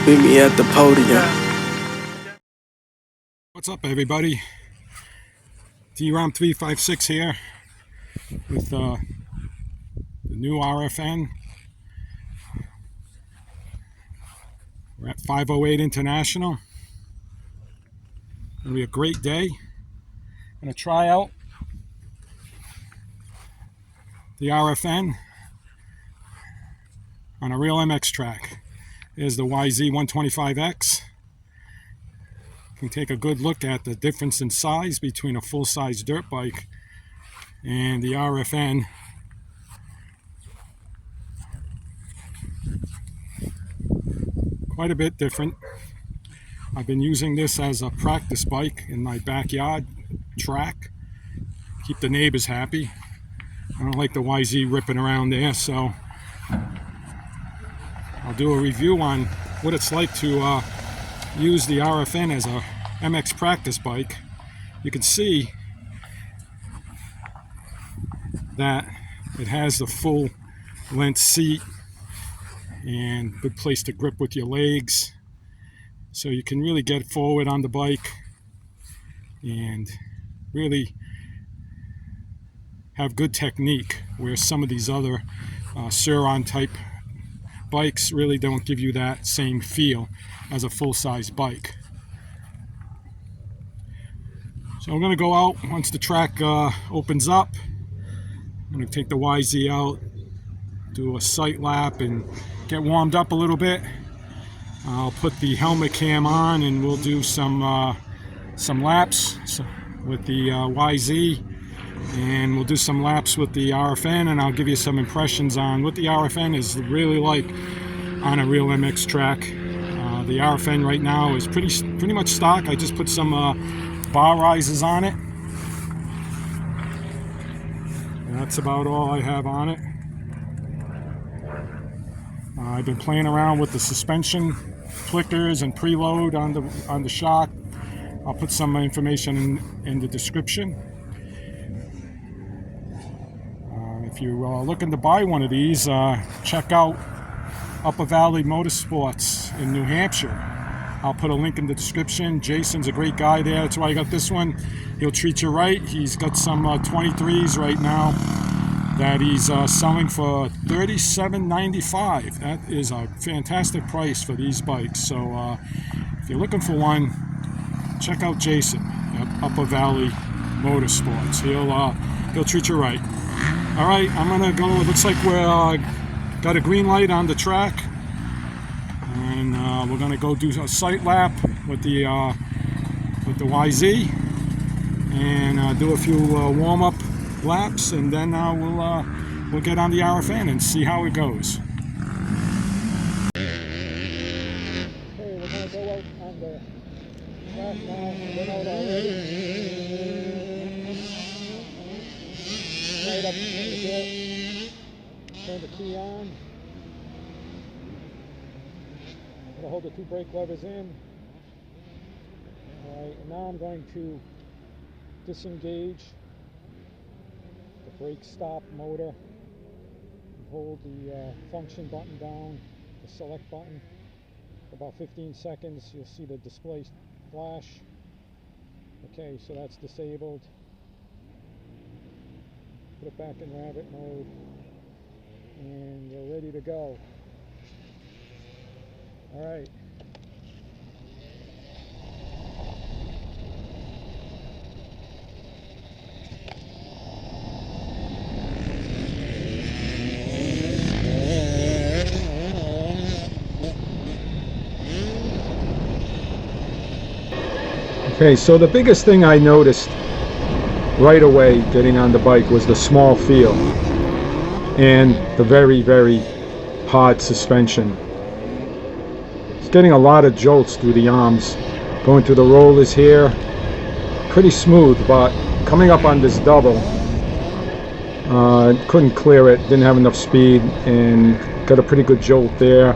Meet me at the podium. What's up, everybody? YZ125X here with the new RFN. We're at 508 International. It'll be a great day. I'm going to try out the RFN on a real MX track. Here's the YZ125X. You can take a good look at the difference in size between a full-size dirt bike and the RFN. Quite a bit different. I've been using this as a practice bike in my backyard track. Keep the neighbors happy. I don't like the YZ ripping around there, so I'll do a review on what it's like to use the RFN as a MX practice bike. You can see that it has the full length seat and good place to grip with your legs, so you can really get forward on the bike and really have good technique, where some of these other Sur-Ron type bikes really don't give you that same feel as a full-size bike. So I'm going to go out once the track opens up. I'm going to take the YZ out, do a sight lap and get warmed up a little bit. I'll put the helmet cam on and we'll do some laps with the YZ, and we'll do some laps with the RFN, and I'll give you some impressions on what the RFN is really like on a real MX track. The RFN right now is pretty much stock. I just put some bar risers on it, and that's about all I have on it. I've been playing around with the suspension flickers and preload on the shock. I'll put some information in the description. If you're looking to buy one of these, check out Upper Valley Motorsports in New Hampshire. I'll put a link in the description. Jason's a great guy there. That's why I got this one. He'll treat you right. He's got some 23s right now that he's selling for $37.95. That is a fantastic price for these bikes. So if you're looking for one, check out Jason at Upper Valley Motorsports. He'll treat you right. All right, I'm gonna go. It looks like we're got a green light on the track, and we're gonna go do a sight lap with the YZ, and do a few warm-up laps, and then we'll get on the RFN and see how it goes. Okay, we're gonna go out on the track now. We're out already. Right up in the dirt. Turn the key on. I'm going to hold the two brake levers in. Alright, and now I'm going to disengage the brake stop motor. Hold the function button down, the select button, for about 15 seconds. You'll see the display flash. Okay, so that's disabled. Put it back in rabbit mode, and we're ready to go. All right. Okay, so the biggest thing I noticed right away getting on the bike was the small feel and the very, very hard suspension. It's getting a lot of jolts through the arms, going through the rollers here. Pretty smooth, but coming up on this double, couldn't clear it, didn't have enough speed, and got a pretty good jolt there.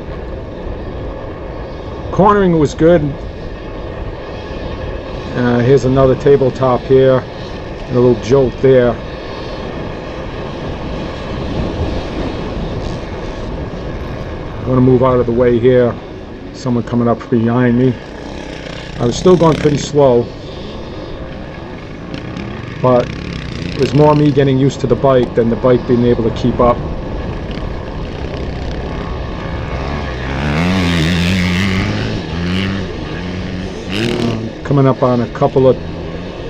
Cornering was good. Here's another tabletop here, and a little jolt there. I'm going to move out of the way here. Someone coming up behind me. I was still going pretty slow, but it was more me getting used to the bike than the bike being able to keep up. Coming up on a couple of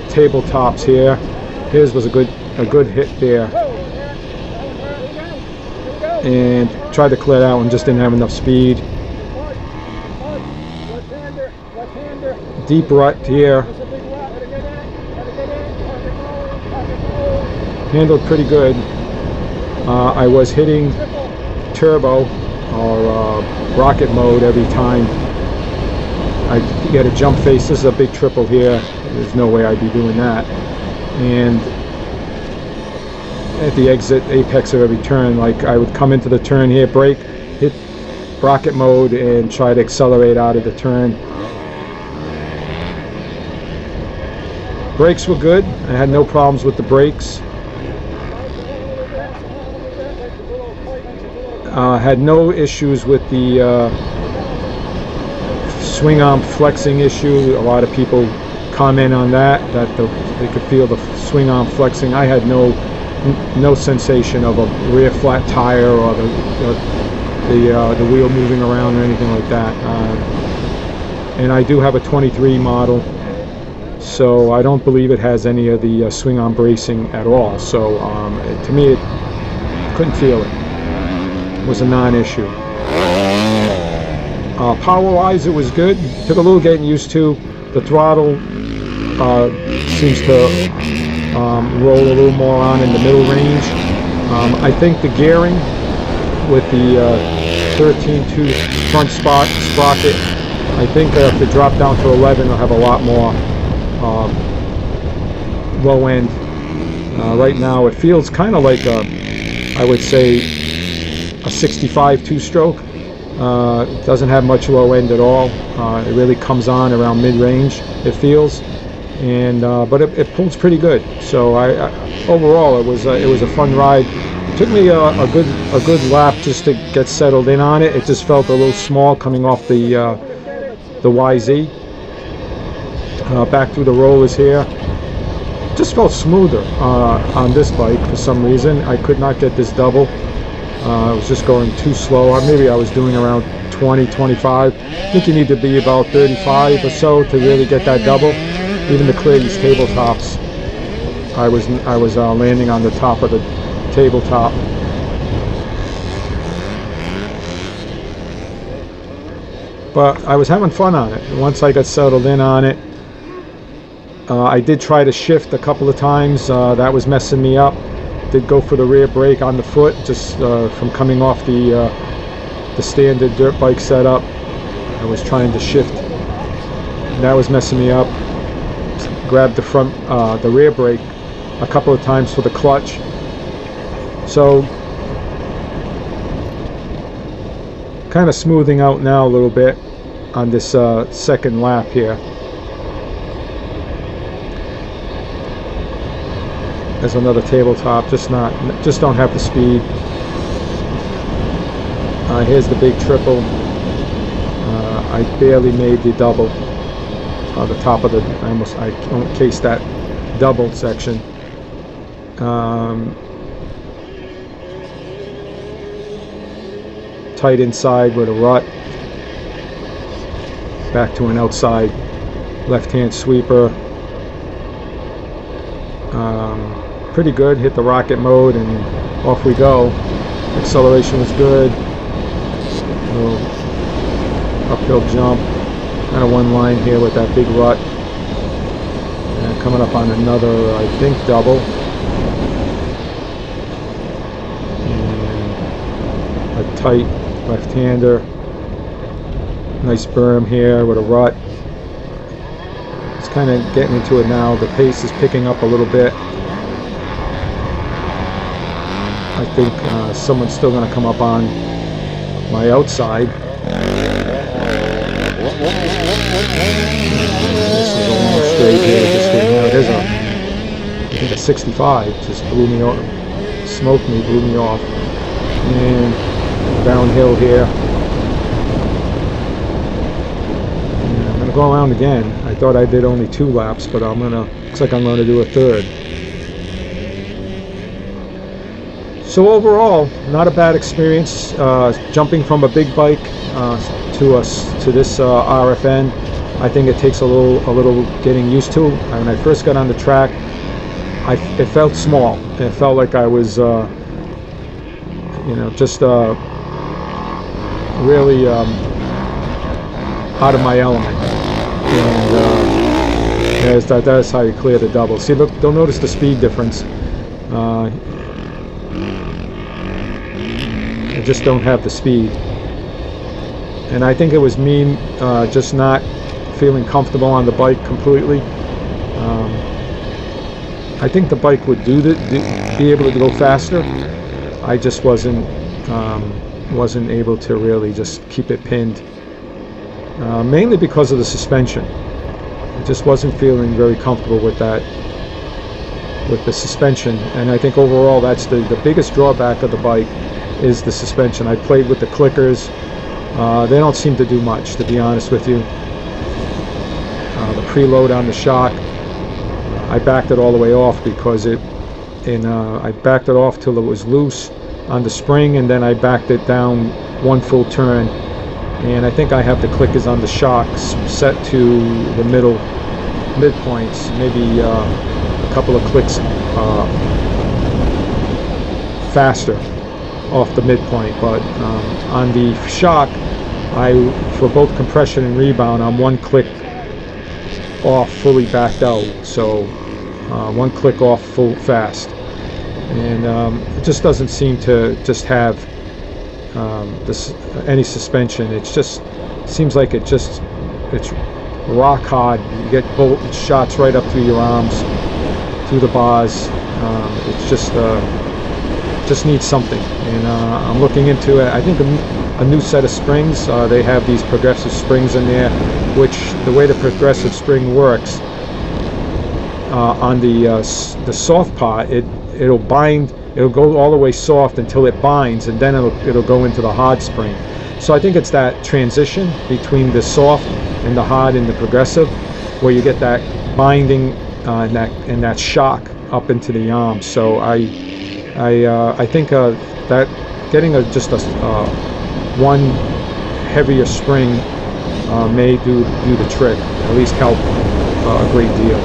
tabletops here. His was a good hit there, and tried to clear that one, just didn't have enough speed. Deep rut here. Handled pretty good. I was hitting turbo or rocket mode every time I get a jump face. This is a big triple here. There's no way I'd be doing that. And at the exit apex of every turn, like I would come into the turn here, brake, hit rocket mode, and try to accelerate out of the turn. Brakes were good. I had no problems with the brakes. Had no issues with the swing arm flexing issue. A lot of people comment on that they could feel the swing arm flexing. I had no sensation of a rear flat tire or the wheel moving around or anything like that. And I do have a 23 model, so I don't believe it has any of the swing arm bracing at all. So to me, it couldn't feel it. It was a non-issue. Power-wise, it was good. Took a little getting used to. The throttle seems to roll a little more on in the middle range. I think the gearing with the 13-2 front sprocket, I think if it dropped down to 11, it'll have a lot more low end. Right now, it feels kind of like I would say a 65 two-stroke. It doesn't have much low end at all. It really comes on around mid-range, it feels, and but it pulls pretty good. So overall, it was a fun ride. It took me a good lap just to get settled in on it. It just felt a little small coming off the YZ. Back through the rollers here, just felt smoother on this bike for some reason. I could not get this double. I was just going too slow. Maybe I was doing around 20, 25. I think you need to be about 35 or so to really get that double. Even to clear these tabletops, I was landing on the top of the tabletop. But I was having fun on it. Once I got settled in on it, I did try to shift a couple of times. That was messing me up. Did go for the rear brake on the foot, just from coming off the standard dirt bike setup. I was trying to shift. That was messing me up. Grabbed the rear brake a couple of times for the clutch. So kind of smoothing out now a little bit on this second lap here. There's another tabletop, just don't have the speed. Here's the big triple. I barely made the double. The top of the, I cased that double section. Tight inside with a rut. Back to an outside left-hand sweeper. Pretty good. Hit the rocket mode and off we go. Acceleration was good. Little uphill jump. Kind of one line here with that big rut. And coming up on another, I think, double. And a tight left-hander. Nice berm here with a rut. It's kind of getting into it now. The pace is picking up a little bit. I think someone's still going to come up on my outside. This is a long straight here. Just there's I think a 65 just blew me off, smoked me, blew me off. And downhill here. go around again. I thought I did only 2 laps, but looks like I'm gonna do a third. So overall, not a bad experience. Jumping from a big bike to this RFN. I think it takes a little getting used to. When I first got on the track, it felt small. It felt like I was, just really out of my element. And that's how you clear the double. See, look, don't notice the speed difference. I just don't have the speed. And I think it was me just not feeling comfortable on the bike completely. I think the bike would be able to go faster. I just wasn't able to really just keep it pinned, mainly because of the suspension. I just wasn't feeling very comfortable with that, with the suspension. And I think overall that's the biggest drawback of the bike is the suspension. I played with the clickers. They don't seem to do much, to be honest with you. The preload on the shock, I backed it all the way off because I backed it off till it was loose on the spring, and then I backed it down 1 full turn. And I think I have the clickers on the shocks set to the midpoints, maybe a couple of clicks faster off the midpoint. But on the shock, for both compression and rebound, I'm 1 click off fully backed out, so 1 click off full fast. And it just doesn't seem to just have any suspension. It just seems like it's rock hard. You get bolt shots right up through your arms, through the bars. It's just needs something. And I'm looking into it. I think a new set of springs. They have these progressive springs in there, which the way the progressive spring works, on the soft part, it'll bind. It'll go all the way soft until it binds, and then it'll go into the hard spring. So I think it's that transition between the soft and the hard and the progressive, where you get that binding and that shock up into the arm. So I think that getting just a one heavier spring may do the trick, at least help a great deal.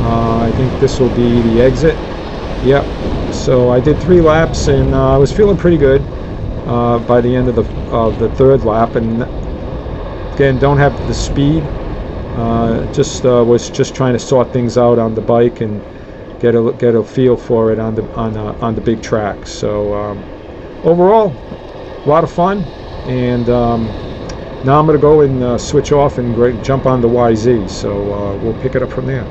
I think this will be the exit. Yep. So I did 3 laps, and I was feeling pretty good by the end of the 3rd lap. And again, don't have the speed. Was just trying to sort things out on the bike and get a feel for it on the big track. So overall, a lot of fun. And now I'm going to go and switch off and jump on the YZ. So we'll pick it up from there.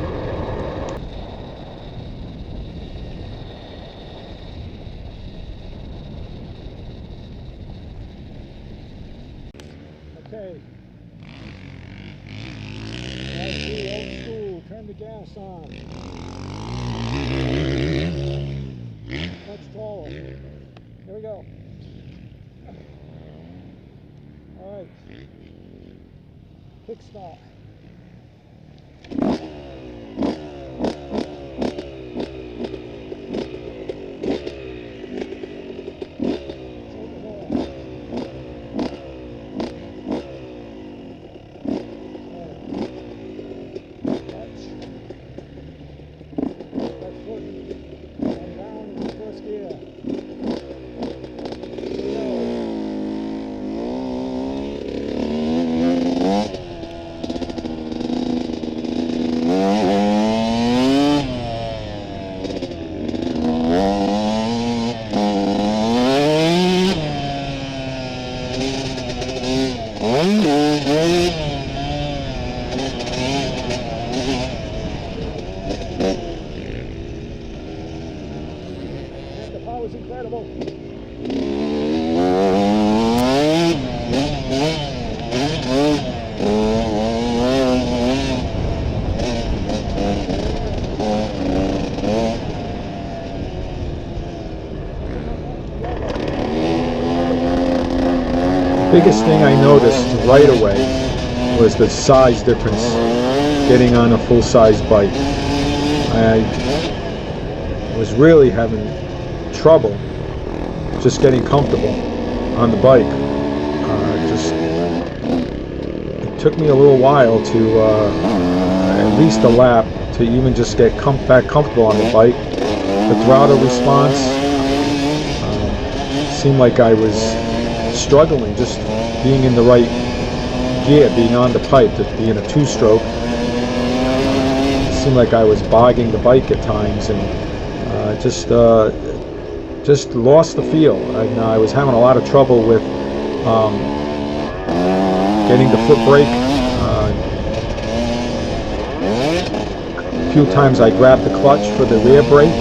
Okay. YZ old school. Turn the gas on. Much taller. Here we go. All right. Kick start. The power is incredible. Biggest thing I noticed right away was the size difference getting on a full-size bike. I was really having trouble just getting comfortable on the bike. It took me a little while to at least a lap to even just get back comfortable on the bike. The throttle response seemed like I was struggling just being in the right gear, being on the pipe, just being a two-stroke. It seemed like I was bogging the bike at times, and just lost the feel. And I was having a lot of trouble with getting the foot brake. A few times I grabbed the clutch for the rear brake,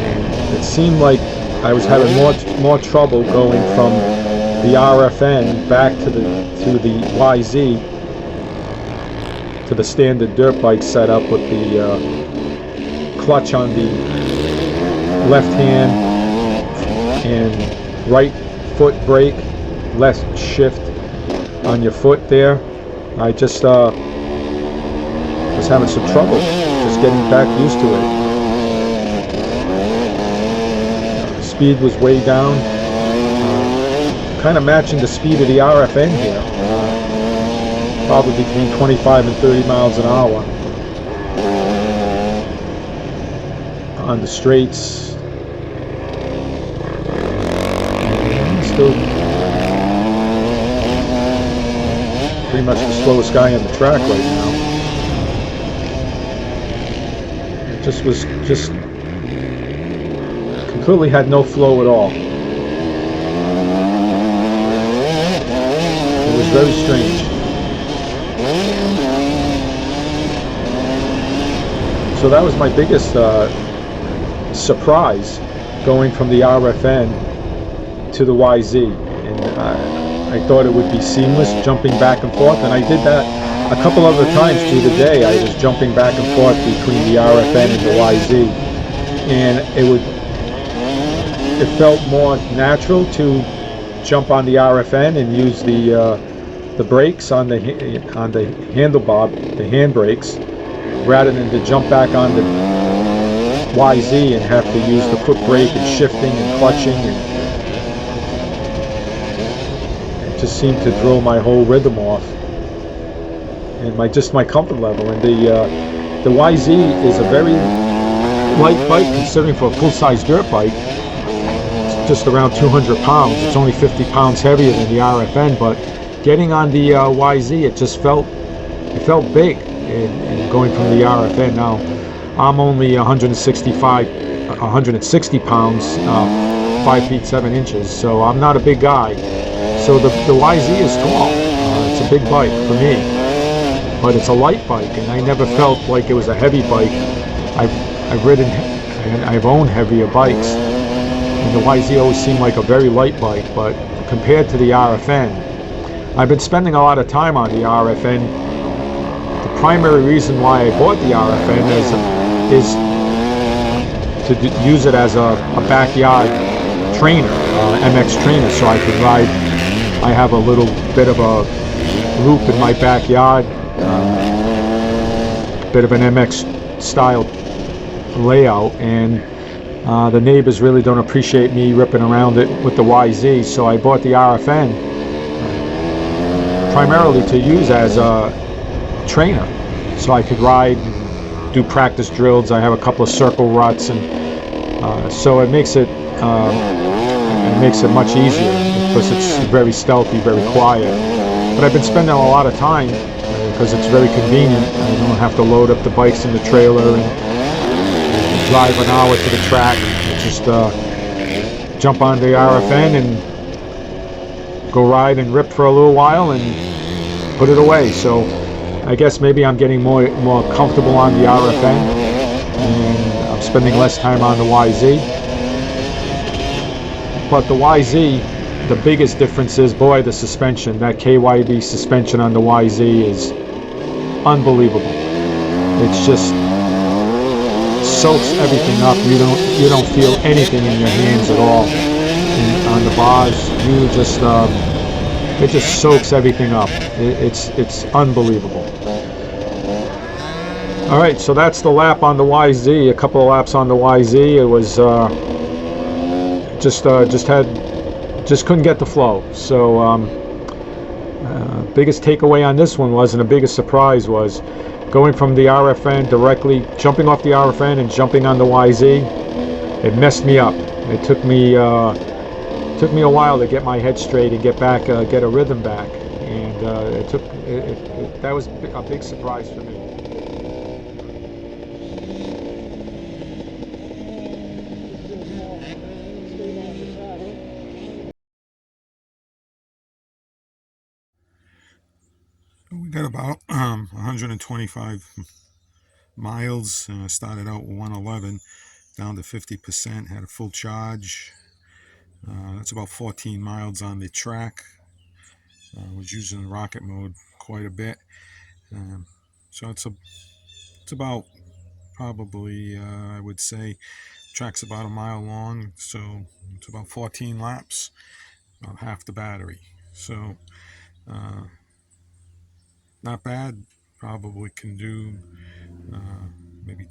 and it seemed like I was having more trouble going from the RFN back to the YZ, to the standard dirt bike setup with the clutch on the left hand and right foot brake, less shift on your foot there. I just was having some trouble just getting back used to it. The speed was way down, kind of matching the speed of the RFN here, probably between 25 and 30 miles an hour on the straights. Still pretty much the slowest guy on the track right now. It just was completely had no flow at all. It was very strange. So that was my biggest surprise, going from the RFN to the YZ, and I thought it would be seamless jumping back and forth, and I did that a couple other times through the day. I was jumping back and forth between the RFN and the YZ, and it felt more natural to jump on the RFN and use the brakes on the handlebar, the hand brakes, rather than to jump back on the YZ and have to use the foot brake and shifting and clutching, and it just seemed to throw my whole rhythm off and my comfort level. And the YZ is a very light bike considering for a full-size dirt bike. It's just around 200 pounds. It's only 50 pounds heavier than the RFN, but getting on the YZ, it felt big. And going from the RFN, now I'm only 160 pounds, 5 feet 7 inches, so I'm not a big guy. So the YZ is tall. It's a big bike for me, but it's a light bike, and I never felt like it was a heavy bike. I've ridden and I've owned heavier bikes, and the YZ always seemed like a very light bike. But compared to the RFN, I've been spending a lot of time on the RFN. The primary reason why I bought the RFN is to use it as a backyard trainer, MX trainer, so I could ride. I have a little bit of a loop in my backyard, bit of an MX style layout, and the neighbors really don't appreciate me ripping around it with the YZ, so I bought the RFN primarily to use as a trainer, so I could ride and do practice drills. I have a couple of circle ruts, and so it makes it much easier because it's very stealthy, very quiet. But I've been spending a lot of time because it's very convenient. I don't have to load up the bikes in the trailer and drive an hour to the track. Just jump on the RFN and go ride and rip for a little while and put it away. So I guess maybe I'm getting more comfortable on the RFN, and I'm spending less time on the YZ. But the YZ, the biggest difference is, boy, the suspension. That KYB suspension on the YZ is unbelievable. It's just soaks everything up. You don't feel anything in your hands at all. And on the bars, you just It just soaks everything up. It's unbelievable. All right, so that's the lap on the YZ. A couple of laps on the YZ. It was just couldn't get the flow. So biggest takeaway on this one was, and the biggest surprise was, going from the RFN directly, jumping off the RFN and jumping on the YZ. It messed me up. It took me a while to get my head straight and get a rhythm back, and that was a big surprise for me. We got about 125 miles. Started out with 111, down to 50%. Had a full charge. That's about 14 miles on the track. Was using rocket mode quite a bit. So it's about probably I would say track's about a mile long, so it's about 14 laps, about half the battery. So not bad. Probably can do maybe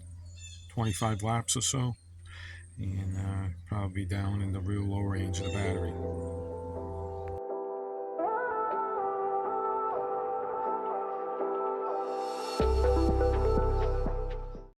25 laps or so, and probably down in the real low range of the battery.